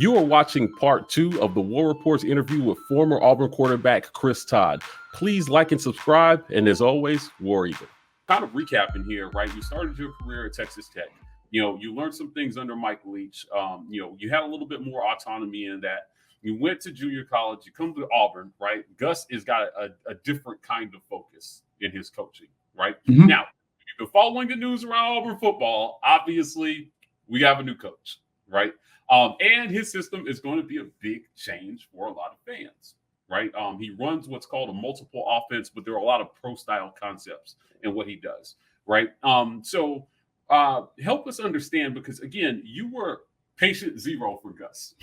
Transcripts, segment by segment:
You are watching part 2 of the War Report's interview with former Auburn quarterback Chris Todd. Please like and subscribe, and as always, War Eagle. Kind of recapping here, right? You started your career at Texas Tech. You learned some things under Mike Leach. You had a little bit more autonomy in that. You went to junior college. You come to Auburn, right? Gus has got a different kind of focus in his coaching, right? Mm-hmm. Now, if you've been following the news around Auburn football, obviously we have a new coach, right? And his system is going to be a big change for a lot of fans, right? He runs what's called a multiple offense, but there are a lot of pro-style concepts in what he does, right? So help us understand, because, again, you were patient zero for Gus,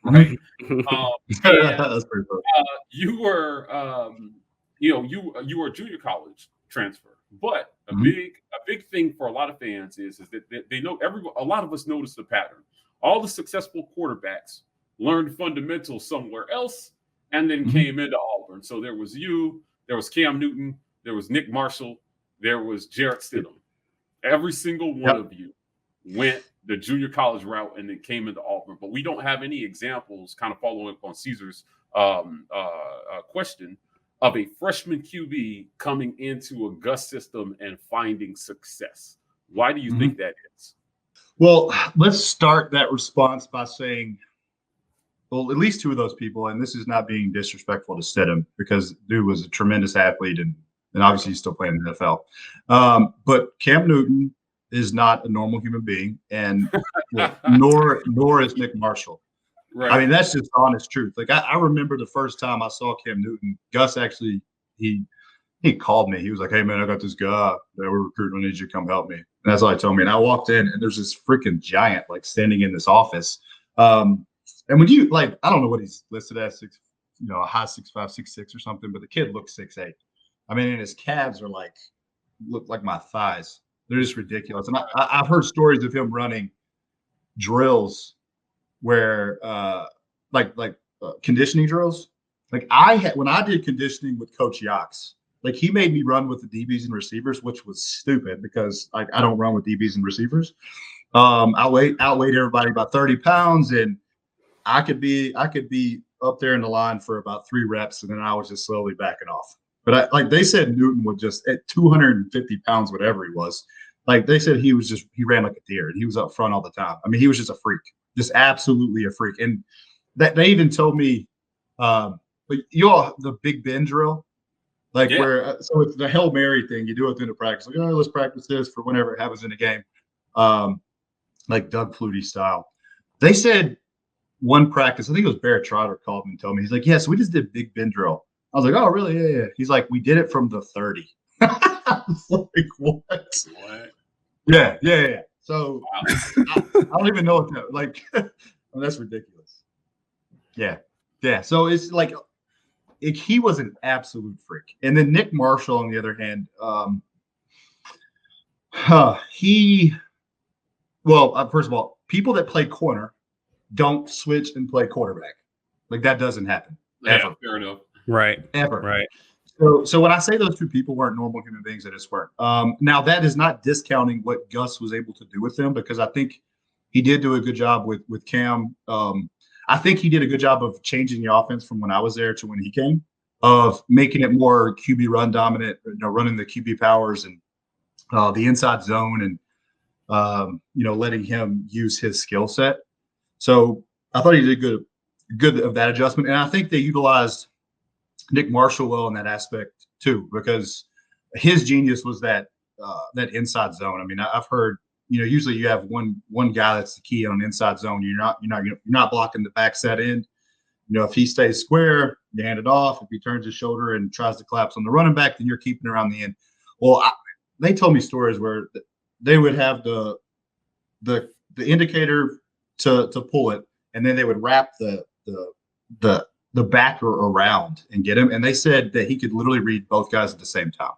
right? That's pretty cool. You were, you were a junior college transfer, but a big thing for a lot of fans is that they know a lot of us notice the pattern. All the successful quarterbacks learned fundamentals somewhere else and then came into Auburn. So there was you, there was Cam Newton, there was Nick Marshall, there was Jarrett Stidham. Every single one of you went the junior college route and then came into Auburn. But we don't have any examples, kind of following up on Caesar's question, of a freshman QB coming into a Gus system and finding success. Why do you think that is? Well, let's start that response by saying, well, at least two of those people, and this is not being disrespectful to Stidham, because dude was a tremendous athlete, and obviously he's still playing in the NFL. But Cam Newton is not a normal human being, and nor is Nick Marshall. Right. I mean, that's just honest truth. Like, I remember the first time I saw Cam Newton, Gus actually, he called me. He was like, "Hey, man, I got this guy that we're recruiting. I need you to come help me." And that's all he told me. And I walked in, and there's this freaking giant, like, standing in this office. And when you, like, I don't know what he's listed as, a high 6'5", 6'6" or something, but the kid looks 6'8". I mean, and his calves are look like my thighs. They're just ridiculous. And I've heard stories of him running drills where, conditioning drills. Like, when I did conditioning with Coach Yachts, like, he made me run with the DBs and receivers, which was stupid because I don't run with DBs and receivers. I outweighed everybody by 30 pounds, and I could be up there in the line for about 3 reps, and then I was just slowly backing off. But they said Newton would just, at 250 pounds, whatever he was, like, they said he ran like a deer, and he was up front all the time. I mean, he was just a freak, just absolutely a freak. And that they even told me, but the Big Ben drill. Where so it's the Hail Mary thing. You do it in the practice. Like, let's practice this for whenever it happens in a game. Like Doug Flutie style. They said one practice, I think it was Barrett Trotter called me and told me, he's like, "Yeah, so we just did Big Ben drill." I was like, "Oh, really? Yeah." He's like, "We did it from the 30." I was like, "What?" Yeah. So I don't even know what that, like, that's ridiculous. Yeah. So it's like, he was an absolute freak. And then Nick Marshall, on the other hand, first of all, people that play corner don't switch and play quarterback. Like, that doesn't happen. Ever. Fair enough. Right. Ever. Right. So when I say those two people weren't normal human beings, they just weren't. Now, that is not discounting what Gus was able to do with them, because I think he did do a good job with Cam. I think he did a good job of changing the offense from when I was there to when he came, of making it more QB run dominant, running the QB powers and the inside zone, and letting him use his skill set. So I thought he did good of that adjustment, and I think they utilized Nick Marshall well in that aspect too, because his genius was that inside zone. I mean, I've heard, usually you have one guy that's the key on inside zone. You're not blocking the back set end. If he stays square, you hand it off. If he turns his shoulder and tries to collapse on the running back, then you're keeping around the end. Well, they told me stories where they would have the indicator to pull it, and then they would wrap the backer around and get him. And they said that he could literally read both guys at the same time.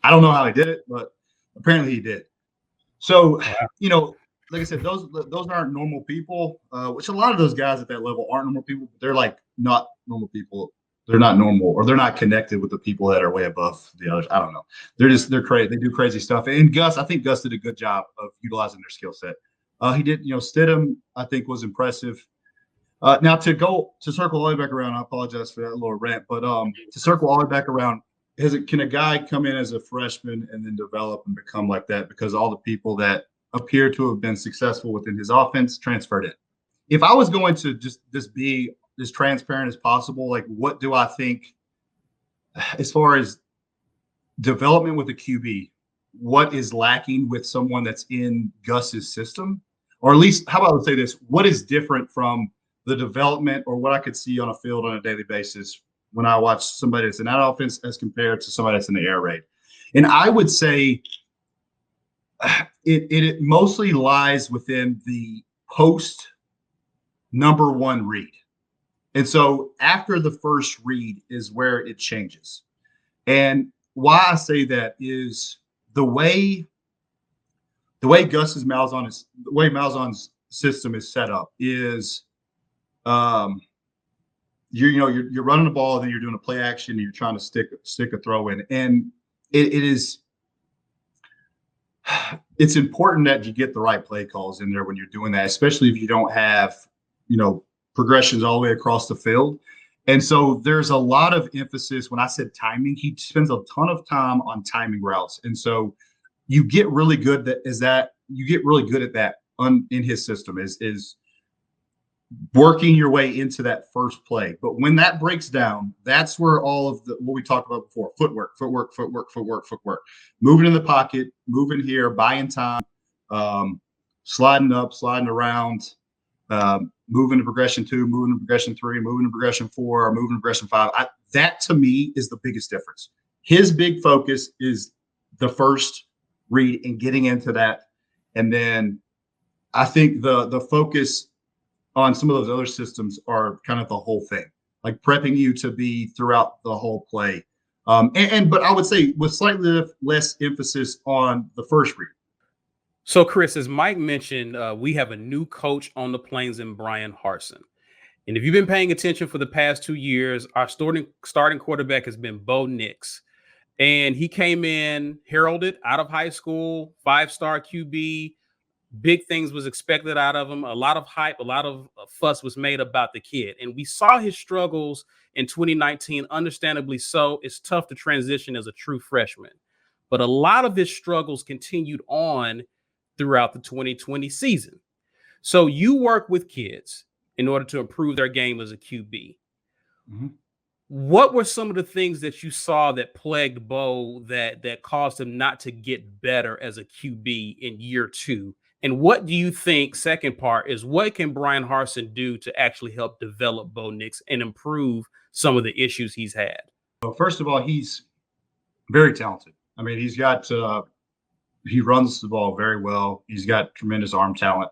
I don't know how he did it, but apparently he did. So, like I said, those aren't normal people, which a lot of those guys at that level aren't normal people, but they're like not normal people. They're not normal, or they're not connected with the people that are way above the others. I don't know. They're crazy. They do crazy stuff. And I think Gus did a good job of utilizing their skill set. He did, Stidham, I think, was impressive. Now to circle all the way back around, I apologize for that little rant, but to circle all the way back around, can a guy come in as a freshman and then develop and become like that because all the people that appear to have been successful within his offense transferred it? If I was going to just be as transparent as possible, like what do I think as far as development with a QB, what is lacking with someone that's in Gus's system? Or at least, how about I say this, what is different from the development or what I could see on a field on a daily basis when I watch somebody that's in that offense as compared to somebody that's in the air raid? And I would say it mostly lies within the post number one read. And so after the first read is where it changes. And why I say that is the way Malzahn's system is set up is you're running the ball, then you're doing a play action, and you're trying to stick a throw in. And it's important that you get the right play calls in there when you're doing that, especially if you don't have, progressions all the way across the field. And so there's a lot of emphasis when I said timing, he spends a ton of time on timing routes. And so you get really good at that in his system is working your way into that first play. But when that breaks down, that's where all of what we talked about before, footwork, moving in the pocket, moving here, buying time, sliding up, sliding around, moving to progression 2, moving to progression 3, moving to progression 4, or moving to progression 5. That to me is the biggest difference. His big focus is the first read and getting into that. And then I think the focus on some of those other systems are kind of the whole thing, like prepping you to be throughout the whole play. But I would say with slightly less emphasis on the first read. So, Chris, as Mike mentioned, we have a new coach on the Plains in Brian Harsin. And if you've been paying attention for the past 2 years, our starting quarterback has been Bo Nix. And he came in heralded out of high school, 5-star QB. Big things was expected out of him. A lot of hype, a lot of fuss was made about the kid. And we saw his struggles in 2019, understandably so. It's tough to transition as a true freshman. But a lot of his struggles continued on throughout the 2020 season. So you work with kids in order to improve their game as a QB. Mm-hmm. What were some of the things that you saw that plagued Bo that caused him not to get better as a QB in year 2? And what do you think, second part, is what can Brian Harsin do to actually help develop Bo Nix and improve some of the issues he's had? Well, first of all, he's very talented. I mean, he runs the ball very well. He's got tremendous arm talent.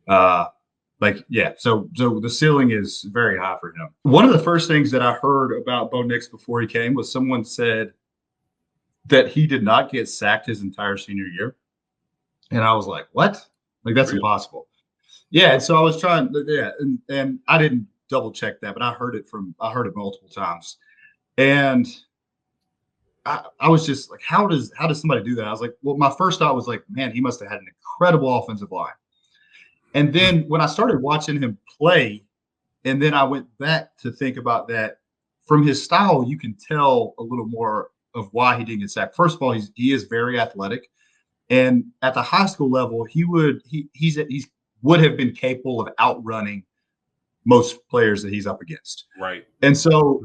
So the ceiling is very high for him. One of the first things that I heard about Bo Nix before he came was someone said that he did not get sacked his entire senior year. And I was like, what? Like, that's impossible. Yeah. And so I was trying, and I didn't double check that, but I heard it multiple times. And I was just like, how does somebody do that? I was like, well, my first thought was like, man, he must have had an incredible offensive line. And then when I started watching him play, and then I went back to think about that, from his style, you can tell a little more of why he didn't get sacked. First of all, he is very athletic. And at the high school level, he would have been capable of outrunning most players that he's up against. Right. And so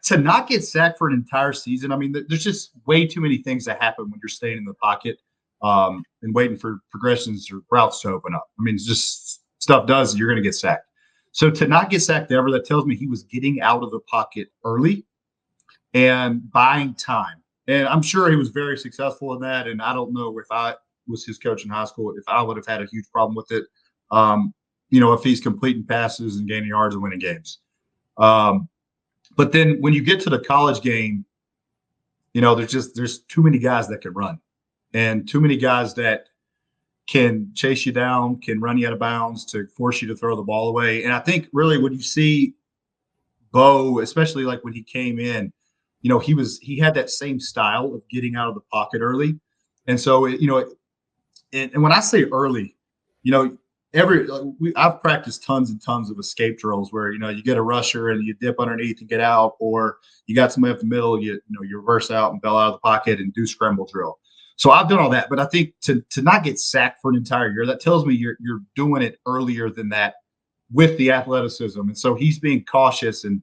to not get sacked for an entire season, I mean, there's just way too many things that happen when you're staying in the pocket and waiting for progressions or routes to open up. I mean, it's just stuff does, you're going to get sacked. So to not get sacked ever, that tells me he was getting out of the pocket early and buying time. And I'm sure he was very successful in that. And I don't know if I was his coach in high school, if I would have had a huge problem with it. If he's completing passes and gaining yards and winning games. But then when you get to the college game, there's too many guys that can run and too many guys that can chase you down, can run you out of bounds to force you to throw the ball away. And I think really when you see Bo, especially like when he came in, he had that same style of getting out of the pocket early. And so, and when I say early, I've practiced tons and tons of escape drills where, you get a rusher and you dip underneath and get out, or you got somebody up the middle, you reverse out and bail out of the pocket and do scramble drill. So I've done all that, but I think to not get sacked for an entire year, that tells me you're doing it earlier than that with the athleticism. And so he's being cautious and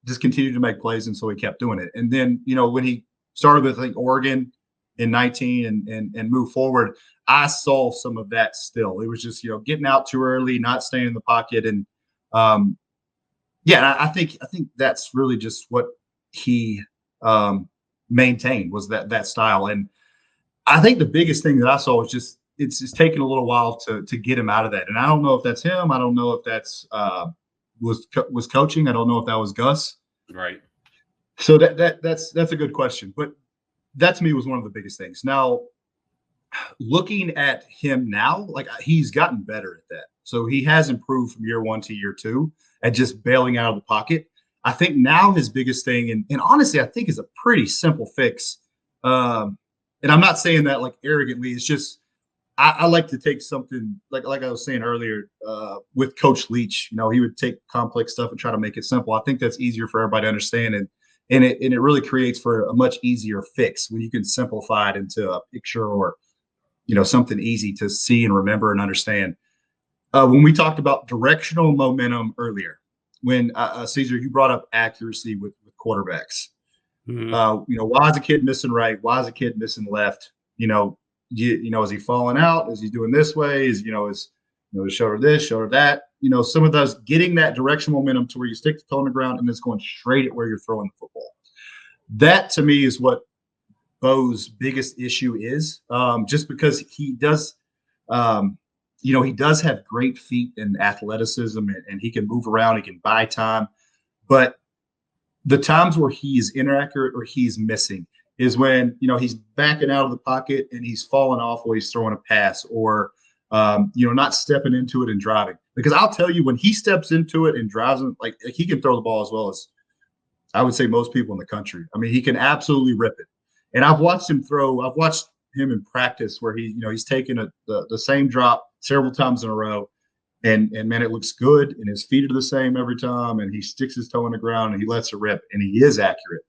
just continued to make plays. And so he kept doing it. And then, when he started with, I think, Oregon in 19 and moved forward, I saw some of that still. It was just, getting out too early, not staying in the pocket. And I think that's really just what he maintained, was that style. And I think the biggest thing that I saw was just, it's just taking a little while to get him out of that. And I don't know if that's him. I don't know if that's was coaching. I don't know if that was Gus. Right. So that's a good question. But that to me was one of the biggest things. Now, looking at him now, like, he's gotten better at that. So he has improved from year 1 to year 2 at just bailing out of the pocket. I think now his biggest thing, and honestly, I think is a pretty simple fix. And I'm not saying that like arrogantly. It's just I like to take something like I was saying earlier with Coach Leach. He would take complex stuff and try to make it simple. I think that's easier for everybody to understand, and it really creates for a much easier fix when you can simplify it into a picture or something easy to see and remember and understand. When we talked about directional momentum earlier, when Caesar, you brought up accuracy with quarterbacks. Mm-hmm. Why is a kid missing right? Why is a kid missing left? Is he falling out? Is he doing this way? Is shoulder this, shoulder that? Some of those, getting that directional momentum to where you stick the toe on the ground and it's going straight at where you're throwing the football. That to me is what Bo's biggest issue is. Just because he does, he does have great feet and athleticism, and he can move around, he can buy time, but the times where he's inaccurate or he's missing is when, he's backing out of the pocket and he's falling off while he's throwing a pass, or, not stepping into it and driving. Because I'll tell you, when he steps into it and drives it, like he can throw the ball as well as I would say most people in the country. I mean, he can absolutely rip it. And I've watched him throw. I've watched him in practice where he's taken the same drop several times in a row. And man, it looks good, and his feet are the same every time, and he sticks his toe in the ground and he lets it rip, and he is accurate.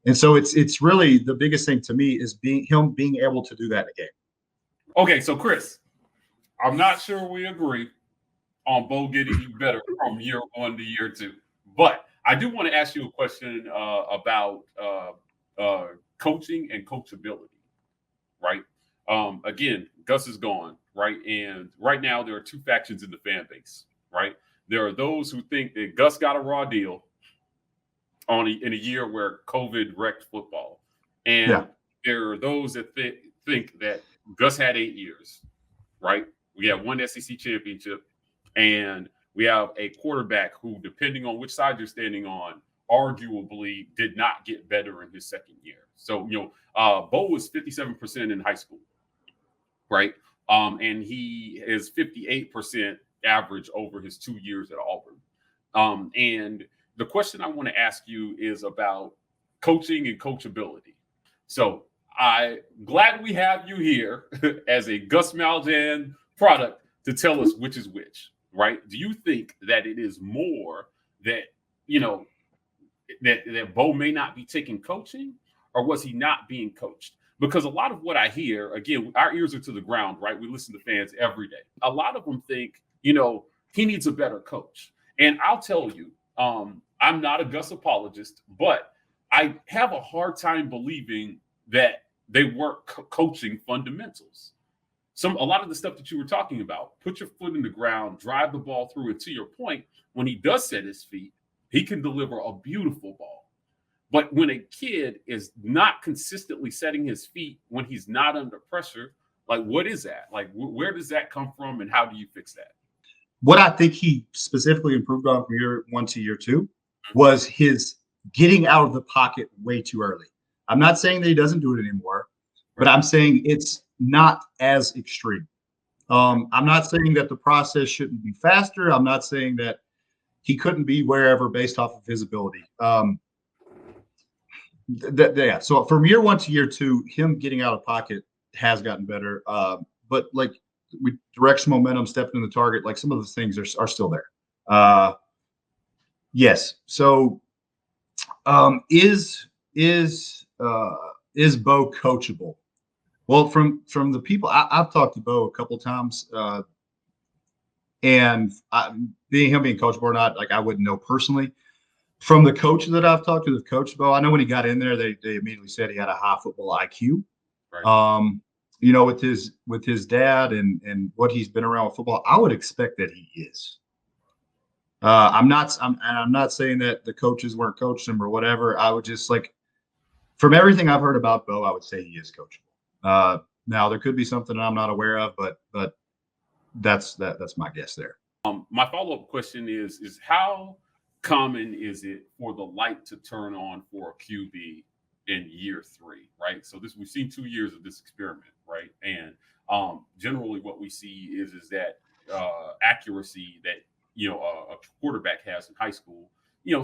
And so it's really the biggest thing to me is being able to do that in a game. Okay, so Chris, I'm not sure we agree on Bo getting better from year 1 to year 2, but I do want to ask you a question about coaching and coachability, right? Again, Gus is gone, right? And right now there are two factions in the fan base, right? There are those who think that Gus got a raw deal in a year where COVID wrecked football. And there are those that think that Gus had 8 years, right? We have one SEC championship, and we have a quarterback who, depending on which side you're standing on, arguably did not get better in his second year. So, Bo was 57% in high school, right? And he is 58% average over his 2 years at Auburn. And the question I want to ask you is about coaching and coachability. So I'm glad we have you here as a Gus Malzahn product to tell us which is which, right? Do you think that it is more that, that Bo may not be taking coaching, or was he not being coached? Because a lot of what I hear, again, our ears are to the ground, right? We listen to fans every day. A lot of them think, he needs a better coach. And I'll tell you, I'm not a Gus apologist, but I have a hard time believing that they weren't coaching fundamentals. A lot of the stuff that you were talking about, put your foot in the ground, drive the ball through, and to your point, when he does set his feet, he can deliver a beautiful ball. But when a kid is not consistently setting his feet when he's not under pressure, like, what is that? Like, where does that come from, and how do you fix that? What I think he specifically improved on from year 1 to year 2 was his getting out of the pocket way too early. I'm not saying that he doesn't do it anymore, but I'm saying it's not as extreme. I'm not saying that the process shouldn't be faster. I'm not saying that he couldn't be wherever based off of his ability. So from year 1 to year 2, him getting out of pocket has gotten better. But like direction, momentum, stepping in the target. Like some of those things are still there. Yes. So is Bo coachable? Well, from the people I've talked to Bo a couple times, and being coachable or not, like I wouldn't know personally. From the coaches that I've talked to that coached Bo, I know when he got in there, they immediately said he had a high football IQ. Right. With his dad and what he's been around with football, I would expect that he is. I'm not saying that the coaches weren't coaching him or whatever. I would just from everything I've heard about Bo, I would say he is coachable. Now there could be something I'm not aware of, but that's my guess there. My follow-up question is how common is it for the light to turn on for a QB in year 3, right? So we've seen 2 years of this experiment, right? And generally what we see is that accuracy that a quarterback has in high school,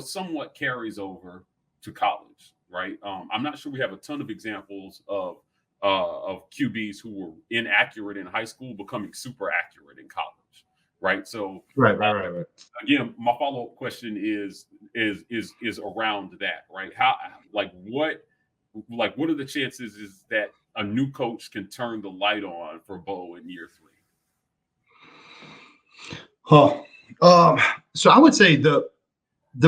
somewhat carries over to college, right? I'm not sure we have a ton of examples of QBs who were inaccurate in high school becoming super accurate in college. Right. So right. Again, my follow-up question is around that, right? How what are the chances is that a new coach can turn the light on for Bo in year 3? So I would say the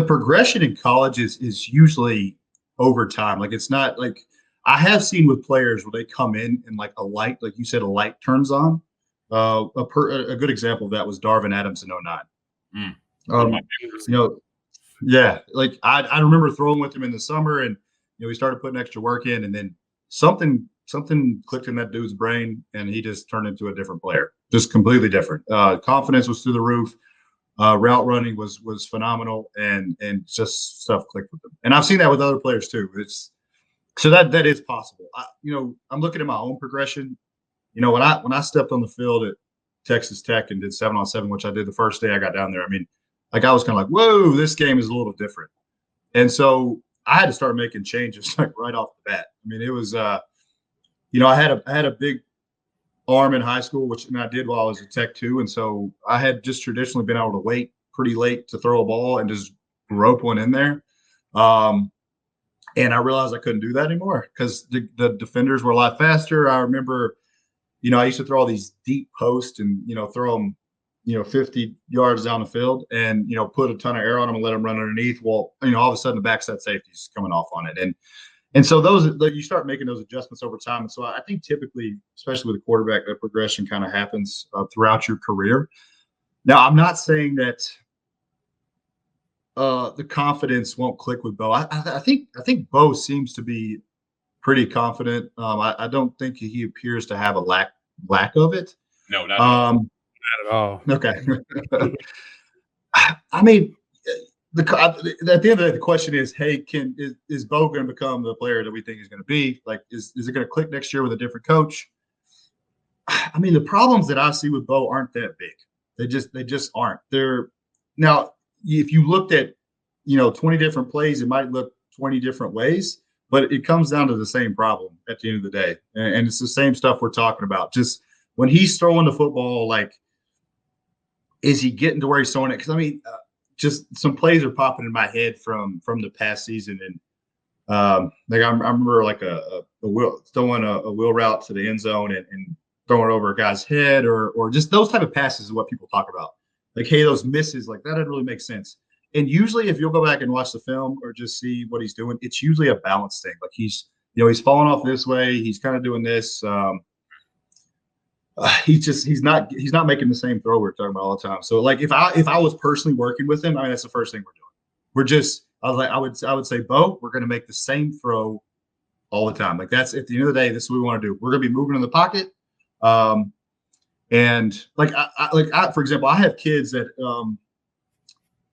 progression in college is usually over time. Like it's not like I have seen with players where they come in and like a light, like you said, a light turns on. A good example of that was Darvin Adams in 2009. Yeah, like I remember throwing with him in the summer, and he started putting extra work in, and then something clicked in that dude's brain, and he just turned into a different player, just completely different. Confidence was through the roof. Route running was phenomenal, and just stuff clicked with him. And I've seen that with other players too. So that is possible. I'm looking at my own progression. When I stepped on the field at Texas Tech and did 7-on-7, which I did the first day I got down there, I mean, I was kind of like, whoa, this game is a little different. And so I had to start making changes right off the bat. I mean, it was, I had a big arm in high school, which I did while I was at Tech too. And so I had just traditionally been able to wait pretty late to throw a ball and just rope one in there. And I realized I couldn't do that anymore because the defenders were a lot faster. I remember I used to throw all these deep posts and, throw them, 50 yards down the field and, put a ton of air on them and let them run underneath. Well, all of a sudden the backside safety is coming off on it. And so you start making those adjustments over time. And so I think typically, especially with a quarterback, that progression kind of happens throughout your career. Now, I'm not saying that the confidence won't click with Bo. I think Bo seems to be pretty confident. I don't think he appears to have a lack of it. No, not at all. Okay. I mean, at the end of the day, the question is, hey, is Bo going to become the player that we think he's going to be? Like, is it going to click next year with a different coach? I mean, the problems that I see with Bo aren't that big. They just aren't. Now, if you looked at 20 different plays, it might look 20 different ways. But it comes down to the same problem at the end of the day. And it's the same stuff we're talking about. Just when he's throwing the football, like, is he getting to where he's throwing it? Because, I mean, just some plays are popping in my head from the past season. And, I remember, like, throwing a wheel route to the end zone and throwing it over a guy's head or just those type of passes is what people talk about. Like, hey, those misses, like, that doesn't really make sense. And usually if you'll go back and watch the film or just see what he's doing, it's usually a balance thing. Like he's falling off this way. He's kind of doing this. He's not making the same throw we're talking about all the time. So like if I was personally working with him, I mean, that's the first thing we're doing. I would say, Bo, we're going to make the same throw all the time. Like that's at the end of the day, this is what we want to do. We're going to be moving in the pocket. And for example, I have kids that,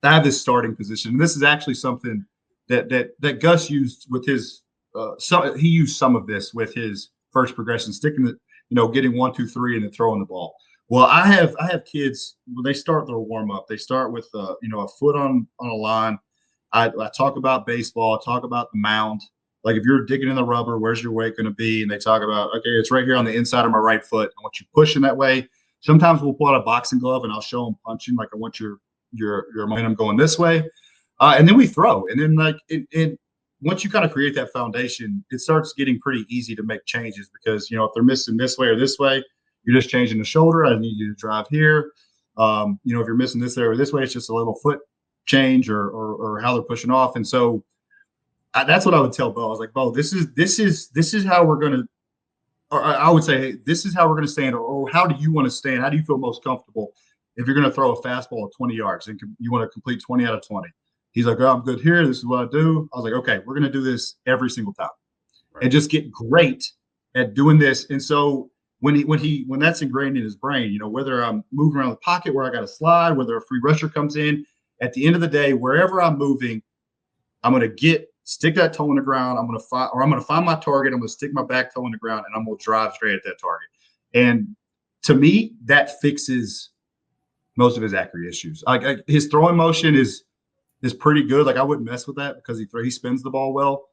I have this starting position. And this is actually something that Gus used with his he used some of this with his first progression, sticking the, getting 1, 2, 3 and then throwing the ball. Well, I have kids when they start their warm up, they start with a foot on a line. I talk about baseball, I talk about the mound. Like if you're digging in the rubber, where's your weight going to be? And they talk about, okay, it's right here on the inside of my right foot. I want you pushing that way. Sometimes we'll pull out a boxing glove and I'll show him punching, like I want your momentum going this way, and then we throw. And then like it once you kind of create that foundation, it starts getting pretty easy to make changes because if they're missing this way or this way, you're just changing the shoulder. I need you to drive here. If you're missing this there or this way, it's just a little foot change or how they're pushing off. And so that's what I would tell Bo. I was like, Bo, this is how we're going to, or I would say, hey, this is how we're going to stand, or how do you want to stand? How do you feel most comfortable if you're going to throw a fastball at 20 yards and you want to complete 20 out of 20? He's like, oh, I'm good here. This is what I do. I was like, okay, we're going to do this every single time, right, and just get great at doing this. And so when that's ingrained in his brain, whether I'm moving around the pocket where I got to slide, whether a free rusher comes in, at the end of the day, wherever I'm moving, I'm going to stick that toe in the ground. I'm going to find my target. I'm going to stick my back toe in the ground, and I'm going to drive straight at that target. And to me, that fixes most of his accuracy issues. Like his throwing motion is pretty good. Like I wouldn't mess with that because he spins the ball well.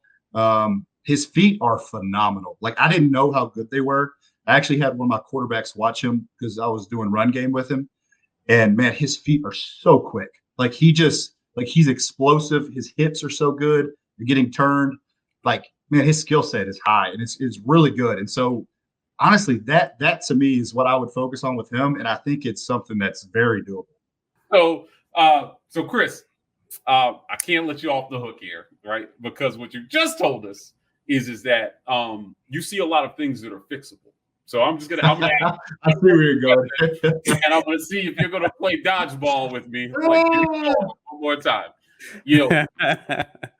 His feet are phenomenal. Like I didn't know how good they were. I actually had one of my quarterbacks watch him because I was doing run game with him, and man, his feet are so quick. Like he's explosive. His hips are so good. They're getting turned. Like man, his skill set is high and it's really good. And so honestly, that to me is what I would focus on with him, and I think it's something that's very doable. So Chris, I can't let you off the hook here, right? Because what you just told us is that you see a lot of things that are fixable. So I'm gonna I see where you're going, and I'm gonna see if you're gonna play dodgeball with me like one more time.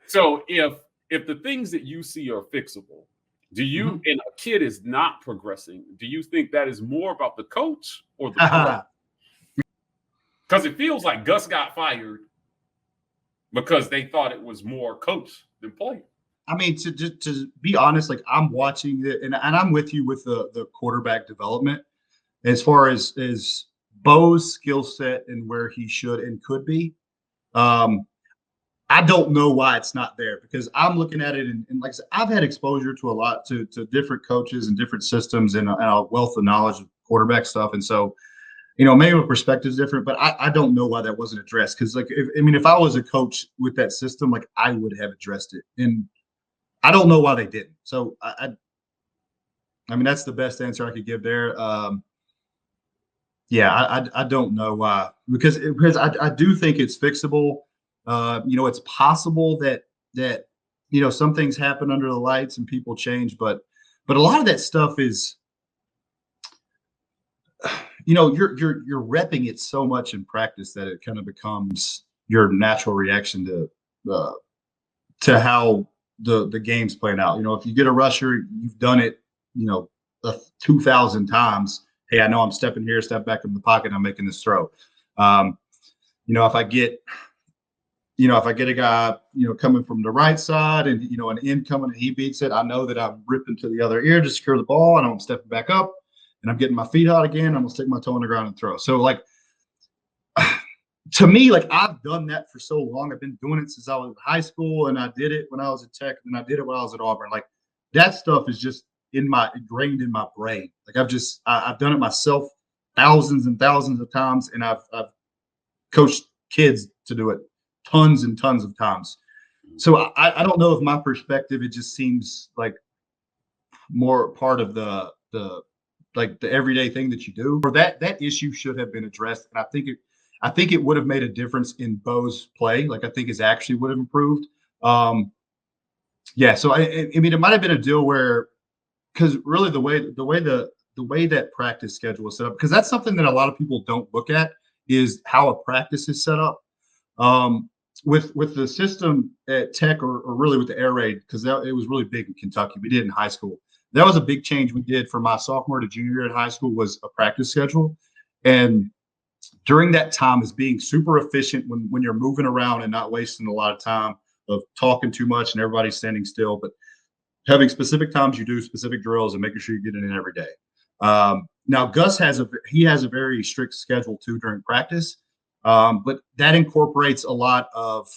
So if the things that you see are fixable, do you and a kid is not progressing, do you think that is more about the coach or the player? Because it feels like Gus got fired because they thought it was more coach than player. I mean, to be honest, like I'm watching it, and I'm with you with the quarterback development as far as Bo's skill set and where he should and could be. I don't know why it's not there because I'm looking at it and like I said, I've had exposure to a lot to different coaches and different systems and a wealth of knowledge of quarterback stuff, and so maybe my perspective is different, but I don't know why that wasn't addressed because like if I was a coach with that system, like I would have addressed it, and I don't know why they didn't. So I mean, that's the best answer I could give there. Yeah, I don't know why because I do think it's fixable. It's possible that some things happen under the lights and people change, but a lot of that stuff is, you're repping it so much in practice that it kind of becomes your natural reaction to how the game's playing out. If you get a rusher, you've done it, 2,000 times. Hey, I know I'm stepping here, step back in the pocket, and I'm making this throw. If I get a guy, coming from the right side and, an end coming and he beats it, I know that I'm ripping to the other ear to secure the ball and I'm stepping back up and I'm getting my feet out again. I'm going to stick my toe on the ground and throw. So like, to me, like I've done that for so long. I've been doing it since I was in high school, and I did it when I was at Tech, and I did it when I was at Auburn. Like that stuff is just ingrained in my brain. Like I've done it myself thousands and thousands of times, and I've coached kids to do it tons and tons of times. So I don't know if my perspective, it just seems like more part of the everyday thing that you do, or that issue should have been addressed. And I think it would have made a difference in Bo's play. Like I think his actually would have improved. Yeah. So I mean, it might have been a deal where, because really the way that practice schedule is set up, because that's something that a lot of people don't look at is how a practice is set up. With the system at Tech or really with the air raid, because it was really big in Kentucky. We did it in high school. That was a big change we did from my sophomore to junior year in high school was a practice schedule. And during that time is being super efficient when you're moving around and not wasting a lot of time of talking too much and everybody's standing still, but having specific times you do specific drills and making sure you get it in every day. Now Gus has a very strict schedule too during practice, but that incorporates a lot of,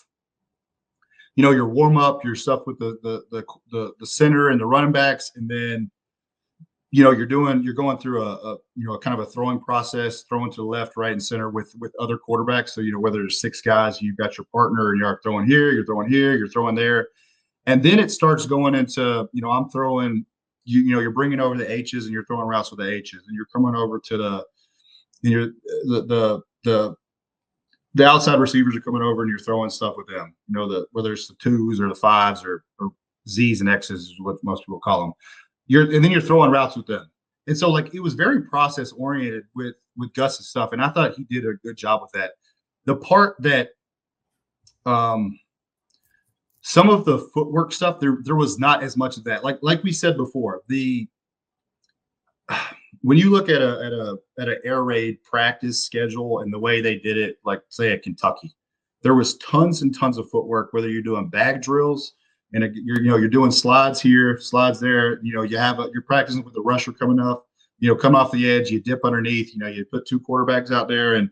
your warm up, your stuff with the center and the running backs, and then you're going through a kind of a throwing process, throwing to the left, right, and center with other quarterbacks. So, whether there's 6 guys, you've got your partner and you're throwing here, you're throwing there. And then it starts going into, I'm throwing, you're bringing over the H's and you're throwing routes with the H's, and you're coming over to the outside receivers are coming over and you're throwing stuff with them, whether it's the 2s or the 5s or Z's and X's is what most people call them. And then you're throwing routes with them. And so it was very process oriented with Gus's stuff. And I thought he did a good job with that. The part that, some of the footwork stuff, there was not as much of that. Like we said before, when you look at an air raid practice schedule and the way they did it, like say at Kentucky, there was tons and tons of footwork. Whether you're doing bag drills and you're doing slides here, slides there. You're practicing with the rusher coming up. Come off the edge, you dip underneath. You put 2 quarterbacks out there and.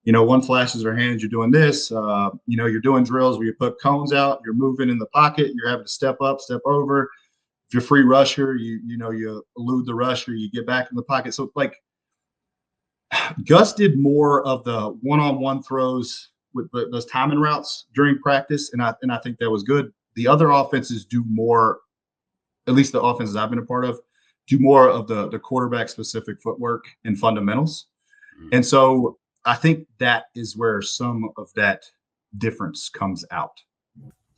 One flashes their hands, you're doing this, you're doing drills where you put cones out, you're moving in the pocket, you're having to step up, step over. If you're free rusher, you elude the rusher, you get back in the pocket. So Gus did more of the one-on-one throws with those timing routes during practice. And I think that was good. The other offenses do more, at least the offenses I've been a part of, do more of the quarterback specific footwork and fundamentals. Mm-hmm. And so, I think that is where some of that difference comes out.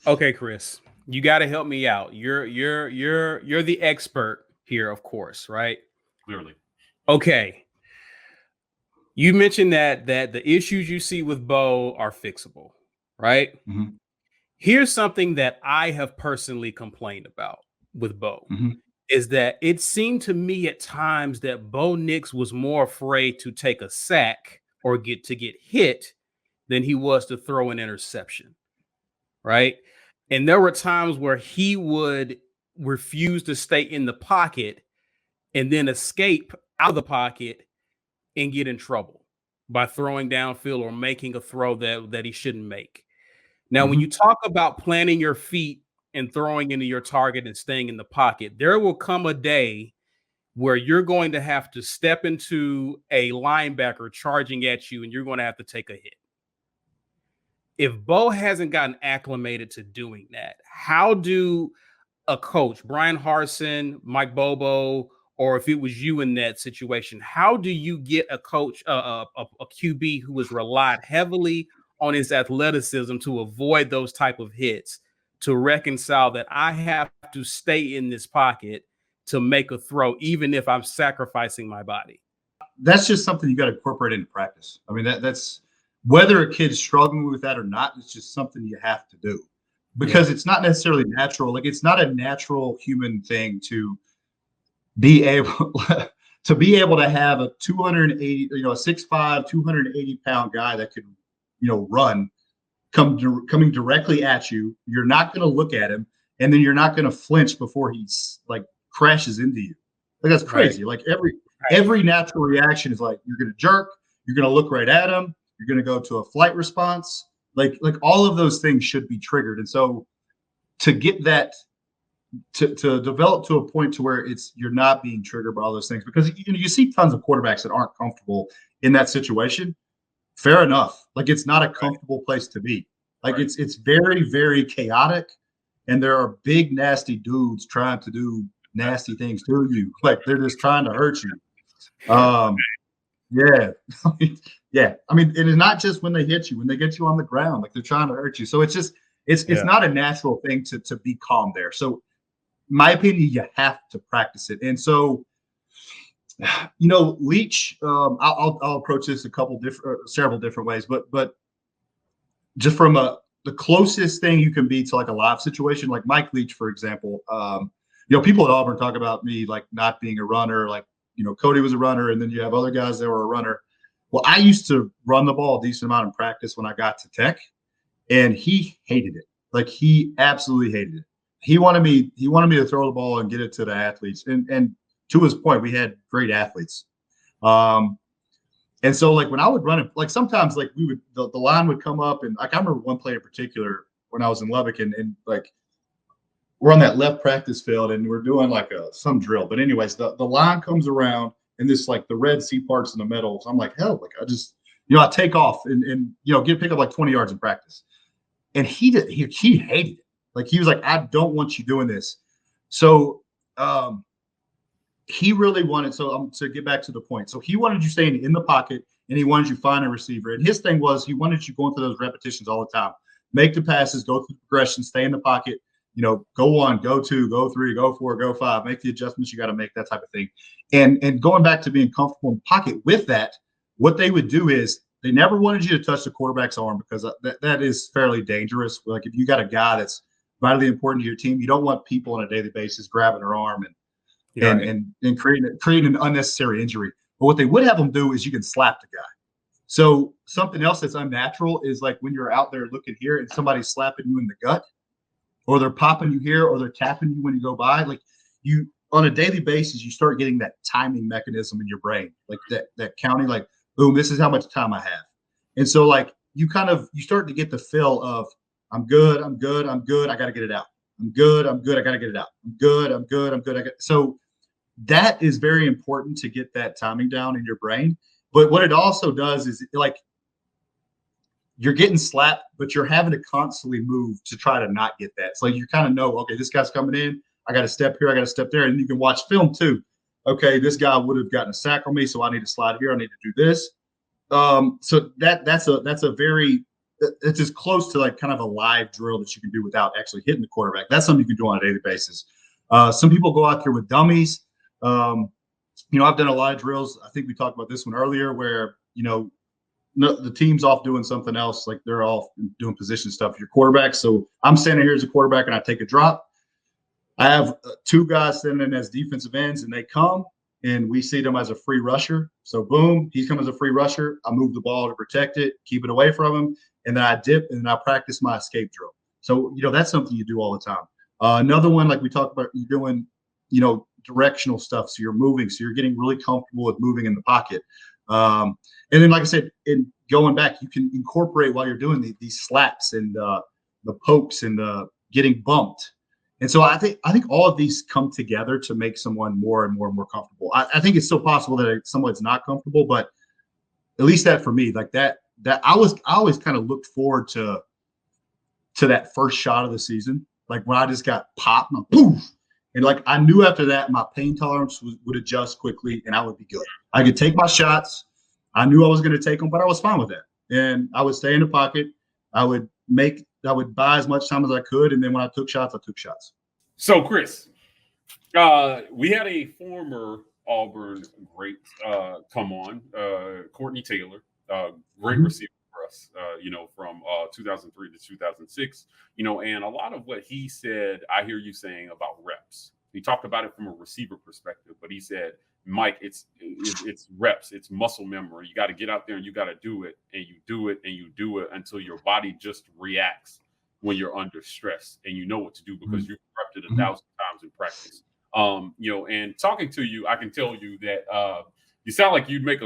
Okay, Chris, you got to help me out. You're the expert here, of course, right? Clearly. Okay. You mentioned that the issues you see with Bo are fixable, right? Mm-hmm. Here's something that I have personally complained about with Bo. Mm-hmm. Is that it seemed to me at times that Bo Nix was more afraid to take a sack or get hit than he was to throw an interception, right? And there were times where he would refuse to stay in the pocket and then escape out of the pocket and get in trouble by throwing downfield or making a throw that he shouldn't make. Now, when you talk about planting your feet and throwing into your target and staying in the pocket, there will come a day where you're going to have to step into a linebacker charging at you and you're going to have to take a hit. If Bo hasn't gotten acclimated to doing that, how do a coach, Brian Harsin, Mike Bobo, or if it was you in that situation, how do you get a coach, a QB who has relied heavily on his athleticism to avoid those type of hits, to reconcile that I have to stay in this pocket to make a throw, even if I'm sacrificing my body? That's just something you got to incorporate into practice. I mean, that's whether a kid's struggling with that or not, it's just something you have to do because it's not necessarily natural. It's not a natural human thing to be able to have a 280, a 6'5", 280-pound guy that could, run coming directly at you. You're not going to look at him, and then you're not going to flinch before he's crashes into you. That's crazy. Right. Every natural reaction is you're going to jerk, you're going to look right at him, you're going to go to a flight response. All of those things should be triggered. And so to get that to develop to a point to where you're not being triggered by all those things, because you see tons of quarterbacks that aren't comfortable in that situation. Fair enough. It's not a comfortable place to be. It's very, very chaotic, and there are big nasty dudes trying to do nasty things to you. They're just trying to hurt you. Yeah. Yeah. I mean, it is not just when they hit you, when they get you on the ground, they're trying to hurt you. So it's just, it's not a natural thing to be calm there. So my opinion, you have to practice it. And so, Leach, I'll approach this several different ways, but just from the closest thing you can be to a live situation, like Mike Leach, for example, people at Auburn talk about me not being a runner, Cody was a runner, and then you have other guys that were a runner. Well, I used to run the ball a decent amount in practice when I got to Tech, and he hated it. He absolutely hated it. He wanted me to throw the ball and get it to the athletes. And to his point, we had great athletes. And so when I would run it, sometimes we would the line would come up, and I remember one play in particular when I was in Lubbock, and we're on that left practice field and we're doing like some drill. But anyways, the line comes around and this like the Red Sea parts in the middle. So I'm like, hell, like I just, I take off and pick up like 20 yards in practice. And he hated it. Like he was like, I don't want you doing this. So he really wanted, to get back to the point. So he wanted you staying in the pocket and he wanted you to find a receiver. And his thing was he wanted you going through those repetitions all the time. Make the passes, go through the progression, stay in the pocket, go 1, go 2, go 3, go 4, go 5, make the adjustments you got to make, that type of thing. And going back to being comfortable in the pocket with that, what they would do is they never wanted you to touch the quarterback's arm because that is fairly dangerous. Like if you got a guy that's vitally important to your team, you don't want people on a daily basis grabbing their arm and creating an unnecessary injury. But what they would have them do is you can slap the guy. So something else that's unnatural is like when you're out there looking here and somebody's slapping you in the gut, or they're popping you here, or they're tapping you when you go by. Like you on a daily basis, you start getting that timing mechanism in your brain, like that counting, like boom, this is how much time I have. And so like you start to get the feel of I'm good, I got to get it out. I'm good, I got to get it out. I'm good. So that is very important to get that timing down in your brain. But what it also does is like you're getting slapped, but you're having to constantly move to try to not get that. So you kind of know, okay, this guy's coming in. I got to step here. I got to step there. And you can watch film too. Okay, this guy would have gotten a sack on me, so I need to slide here. I need to do this. So it's as close to like kind of a live drill that you can do without actually hitting the quarterback. That's something you can do on a daily basis. Some people go out there with dummies. I've done a lot of drills. I think we talked about this one earlier where, the team's off doing something else. Like they're all doing position stuff. Your quarterback. So I'm standing here as a quarterback and I take a drop. I have 2 guys standing as defensive ends and they come and we see them as a free rusher. So boom, he comes as a free rusher. I move the ball to protect it, keep it away from him. And then I dip and then I practice my escape drill. So, that's something you do all the time. Another one, like we talked about, you're doing, directional stuff. So you're moving. So you're getting really comfortable with moving in the pocket. And then, like I said, in going back, you can incorporate while you're doing these slaps and the pokes and the getting bumped. And so I think all of these come together to make someone more and more comfortable. I think it's still possible that someone's not comfortable, but at least that for me, like that I always kind of looked forward to that first shot of the season, like when I just got popped and poof. And like I knew after that my pain tolerance would adjust quickly and I would be good. I could take my shots. I knew I was going to take them, but I was fine with that. And I would stay in the pocket. I would buy as much time as I could. And then when I took shots, I took shots. So, Chris, we had a former Auburn great come on, Courtney Taylor, great receiver for us, from 2003 to 2006, and a lot of what he said, I hear you saying about reps. He talked about it from a receiver perspective, but he said, Mike, it's reps, it's muscle memory. You got to get out there and you got to do it, and you do it, and you do it until your body just reacts when you're under stress, and you know what to do because you've prepped it 1,000 times in practice. And talking to you, I can tell you that you sound like you'd make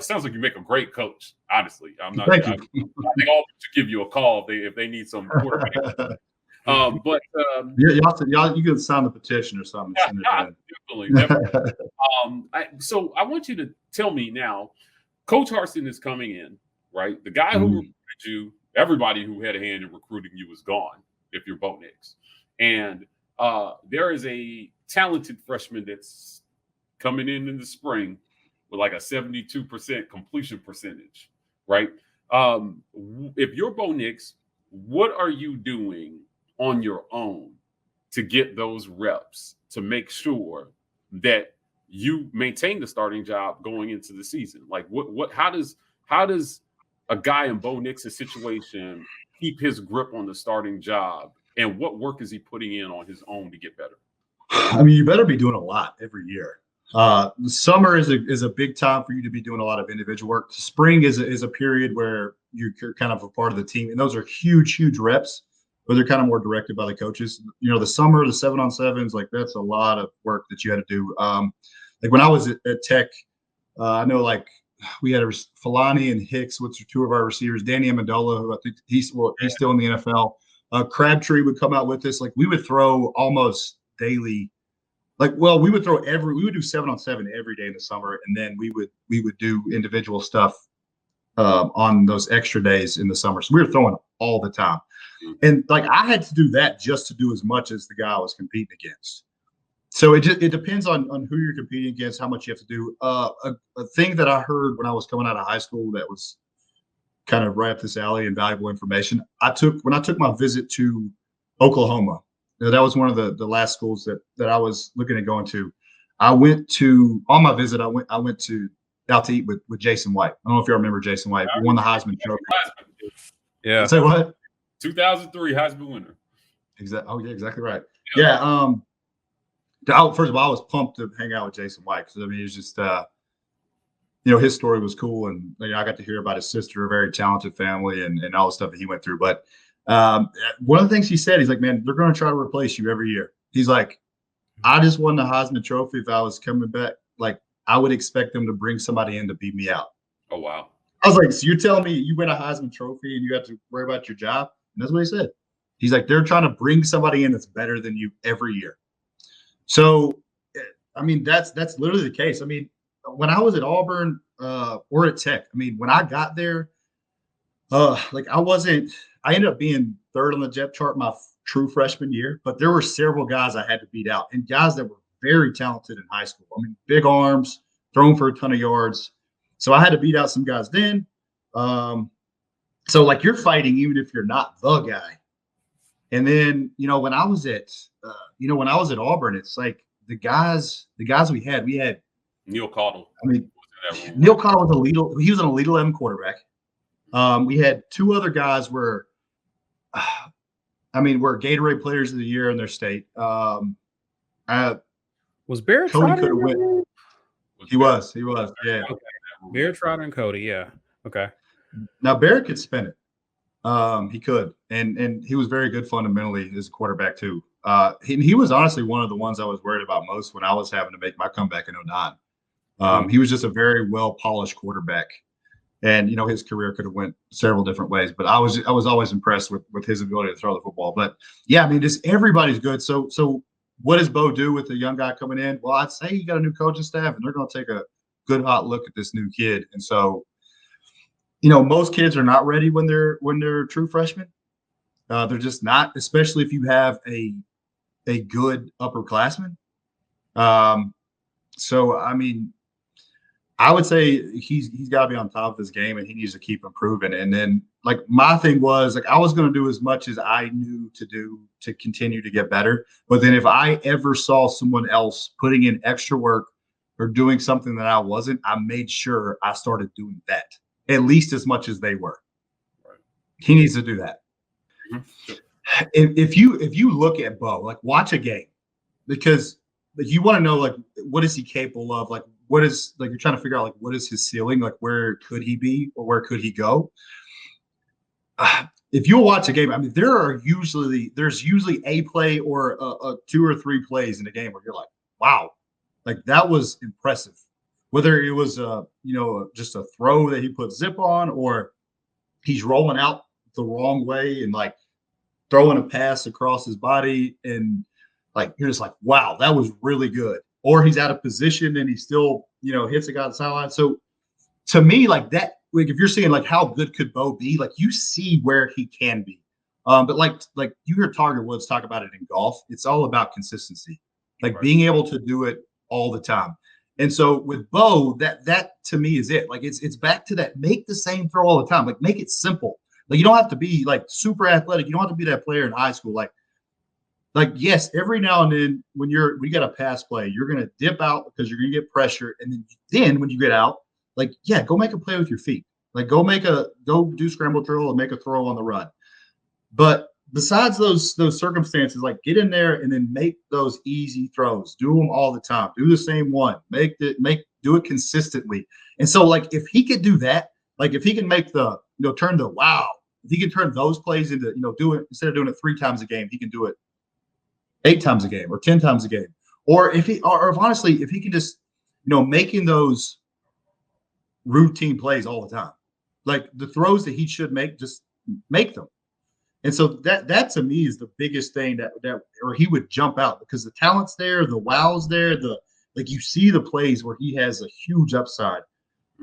sounds like you make a great coach. Honestly, I'm not. I think all should give you a call if they need some quarterback. But y'all, you can sign the petition or something. Definitely. So I want you to tell me now. Coach Harsin is coming in, right? The guy who recruited you, everybody who had a hand in recruiting you is gone. If you're Bo Nix, and there is a talented freshman that's coming in the spring with like a 72% completion percentage, right? If you're Bo Nix, what are you doing on your own to get those reps to make sure that you maintain the starting job going into the season? Like how does a guy in Bo Nix's situation keep his grip on the starting job, and what work is he putting in on his own to get better? I mean, you better be doing a lot every year. The summer is a big time for you to be doing a lot of individual work. Spring is a period where you're kind of a part of the team, and those are huge reps, but they're kind of more directed by the coaches. The summer, the 7-on-7s, like that's a lot of work that you had to do. Like when I was at Tech, I know like we had Filani and Hicks, which are 2 of our receivers. Danny Amendola, who I think he's still in the NFL. Crabtree would come out with us. Like we would throw almost daily. Like, well, we would do 7-on-7 every day in the summer, and then we would do individual stuff on those extra days in the summer. So we were throwing all the time. And like I had to do that just to do as much as the guy I was competing against. So it depends on who you're competing against, how much you have to do. A thing that I heard when I was coming out of high school that was kind of right up this alley and valuable information. When I took my visit to Oklahoma, that was one of the last schools that I was looking at going to. On my visit, I went out to eat with Jason White. I don't know if you remember Jason White. He won the Heisman Trophy. Yeah. Say what? 2003 Heisman winner. Exactly. Oh yeah, exactly right. Yeah. First of all, I was pumped to hang out with Jason White because I mean, it's just his story was cool, and I got to hear about his sister, a very talented family, and all the stuff that he went through. But one of the things he said, he's like, man, they're going to try to replace you every year. He's like, I just won the Heisman Trophy. If I was coming back, like I would expect them to bring somebody in to beat me out. Oh wow. I was like, so you're telling me you win a Heisman Trophy and you have to worry about your job? And that's what he said. He's like, they're trying to bring somebody in that's better than you every year. So, I mean, that's literally the case. I mean, when I was at Auburn or at Tech, I mean, when I got there, I ended up being third on the depth chart my true freshman year, but there were several guys I had to beat out and guys that were very talented in high school. I mean, big arms, thrown for a ton of yards. So I had to beat out some guys then. So like you're fighting even if you're not the guy. And then, when I was at Auburn, it's like the guys we had Neil Caudle. I mean, Neil Caudle was he was an Elite 11 quarterback. We had two other guys were Gatorade Players of the Year in their state. Was Barrett Cody Trotter? could have went. He was, yeah. Okay. Barrett Trotter and Cody, yeah. Okay. Now Barrett could spin it. He could, and he was very good fundamentally as a quarterback too. He was honestly one of the ones I was worried about most when I was having to make my comeback in 2009. He was just a very well polished quarterback, and his career could have went several different ways. But I was always impressed with his ability to throw the football. But yeah, I mean, just everybody's good. So what does Bo do with the young guy coming in? Well, I'd say you got a new coaching staff, and they're going to take a good hot look at this new kid. And so, most kids are not ready when they're true freshmen. They're just not, especially if you have a good upperclassman. So I mean, I would say he's got to be on top of his game, and he needs to keep improving. And then, like, my thing was, like, I was going to do as much as I knew to do to continue to get better. But then if I ever saw someone else putting in extra work or doing something that I wasn't, I made sure I started doing that at least as much as they were. Right. He needs to do that. Mm-hmm. If you look at Bo, like, watch a game, because you want to know, like, what is he capable of? Like, what is, like, you're trying to figure out, like, what is his ceiling? Like, where could he be or where could he go? If you watch a game, I mean, there's usually a play or a 2 or 3 plays in a game where you're like, wow, like, that was impressive. Whether it was just a throw that he put zip on, or he's rolling out the wrong way and like throwing a pass across his body, and like you're just like, wow, that was really good. Or he's out of position and he still hits a guy on the sideline. So to me, like that, like if you're seeing like how good could Bo be, like you see where he can be. But like you hear Tiger Woods talk about it in golf, it's all about consistency, like right. being able to do it all the time. And so with Bo, that to me is it. Like it's back to that. Make the same throw all the time. Like make it simple. Like you don't have to be like super athletic. You don't have to be that player in high school. Like yes, every now and then when we got a pass play, you're gonna dip out because you're gonna get pressure, and then when you get out, like go make a play with your feet. Like go do scramble drill and make a throw on the run. But besides those circumstances, like get in there and then make those easy throws. Do them all the time. Do the same one. Do it consistently. And so, like, if he could do that, like if he can make turn the wow, if he can turn those plays into, do it instead of doing it 3 times a game, he can do it 8 times a game or 10 times a game. Or if honestly, if he can just, making those routine plays all the time, like the throws that he should make, just make them. And so that to me is the biggest thing that or he would jump out because the talent's there, the wow's there, like you see the plays where he has a huge upside.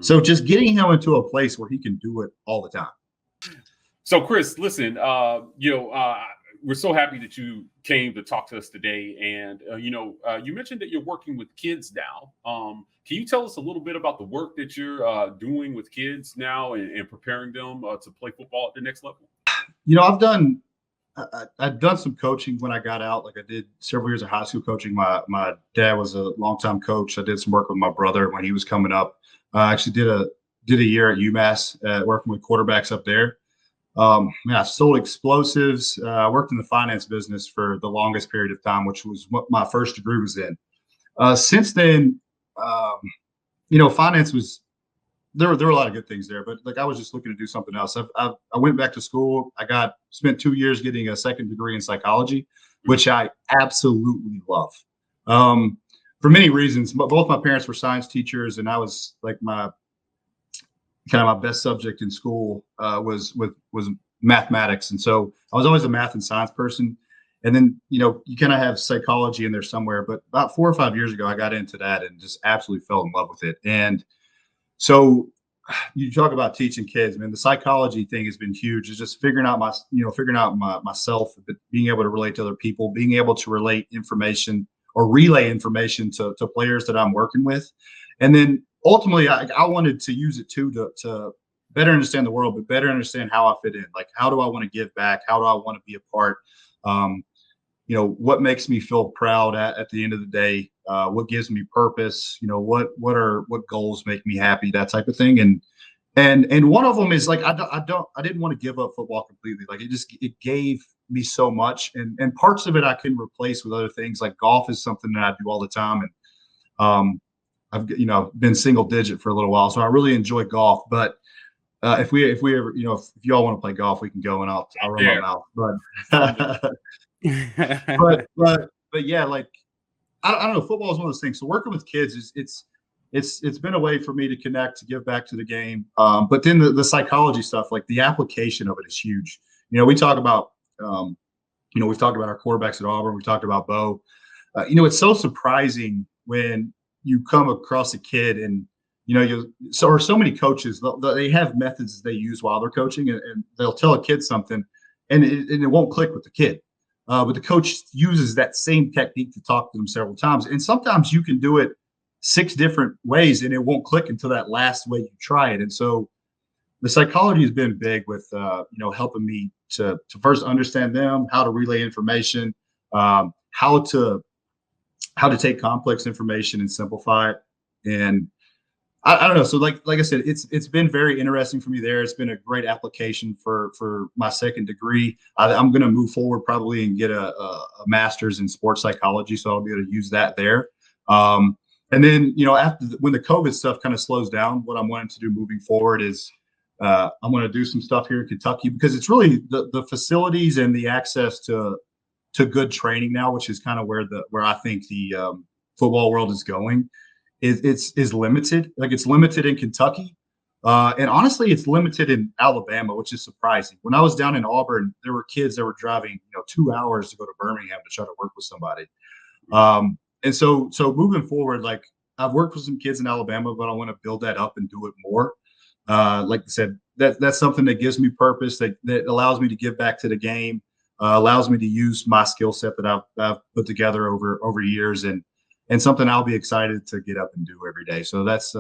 So just getting him into a place where he can do it all the time. So Chris, listen, we're so happy that you came to talk to us today. And, you mentioned that you're working with kids now. Can you tell us a little bit about the work that you're doing with kids now and preparing them to play football at the next level? I've done some coaching when I got out. Like I did several years of high school coaching. My dad was a longtime coach. I did some work with my brother when he was coming up. I actually did a year at UMass working with quarterbacks up there. I sold explosives. I worked in the finance business for the longest period of time, which was what my first degree was in. Since then, finance was there were a lot of good things there, but like I was just looking to do something else. I went back to school. I spent 2 years getting a second degree in psychology, which I absolutely love. For many reasons, but both my parents were science teachers, and I was like my best subject in school was mathematics, and so I was always a math and science person. And then you kind of have psychology in there somewhere. But about 4 or 5 years ago, I got into that and just absolutely fell in love with it. And so you talk about teaching kids, man. The psychology thing has been huge. It's just figuring out myself, being able to relate to other people, being able to relate information or relay information to players that I'm working with. And then ultimately, I wanted to use it too to better understand the world, but better understand how I fit in. Like, how do I want to give back? How do I want to be a part? What makes me feel proud at the end of the day? What gives me purpose? What goals make me happy? That type of thing. And one of them is like, I didn't want to give up football completely. Like it gave me so much, and parts of it I can replace with other things. Like golf is something that I do all the time. And, I've been single digit for a little while, so I really enjoy golf. But if we ever, if y'all want to play golf, we can go and I'll run my mouth. But yeah, like I don't know. Football is one of those things. So working with kids it's been a way for me to connect, to give back to the game. But then the psychology stuff, like the application of it is huge. We talk about we've talked about our quarterbacks at Auburn. We talked about Bo. It's so surprising when you come across a kid and so many coaches, they have methods they use while they're coaching, and they'll tell a kid something and it won't click with the kid. But the coach uses that same technique to talk to them several times. And sometimes you can do it 6 different ways and it won't click until that last way you try it. And so the psychology has been big with, helping me to first understand them, how to relay information, how to take complex information and simplify it. And I don't know. So like I said, it's been very interesting for me there. It's been a great application for my second degree. I'm going to move forward probably and get a master's in sports psychology. So I'll be able to use that there. And then, when the COVID stuff kind of slows down, what I'm wanting to do moving forward is I'm going to do some stuff here in Kentucky, because it's really the facilities and the access to good training now, which is kind of where I think the football world is going. Is limited. Like it's limited in Kentucky. And honestly, it's limited in Alabama, which is surprising. When I was down in Auburn, there were kids that were driving, 2 hours to go to Birmingham to try to work with somebody. And so moving forward, like I've worked with some kids in Alabama, but I want to build that up and do it more. Like I said, that's something that gives me purpose, that allows me to give back to the game, allows me to use my skill set that I've put together over years, and something I'll be excited to get up and do every day. So that's,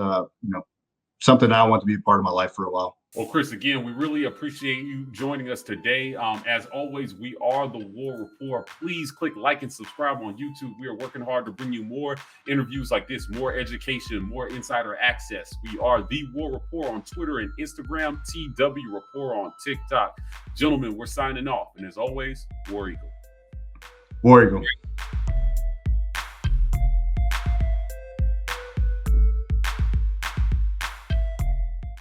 something I want to be a part of my life for a while. Well, Chris, again, we really appreciate you joining us today. As always, we are the War Rapport. Please click like and subscribe on YouTube. We are working hard to bring you more interviews like this, more education, more insider access. We are the War Rapport on Twitter and Instagram, TW Rapport on TikTok. Gentlemen, we're signing off. And as always, War Eagle. War Eagle.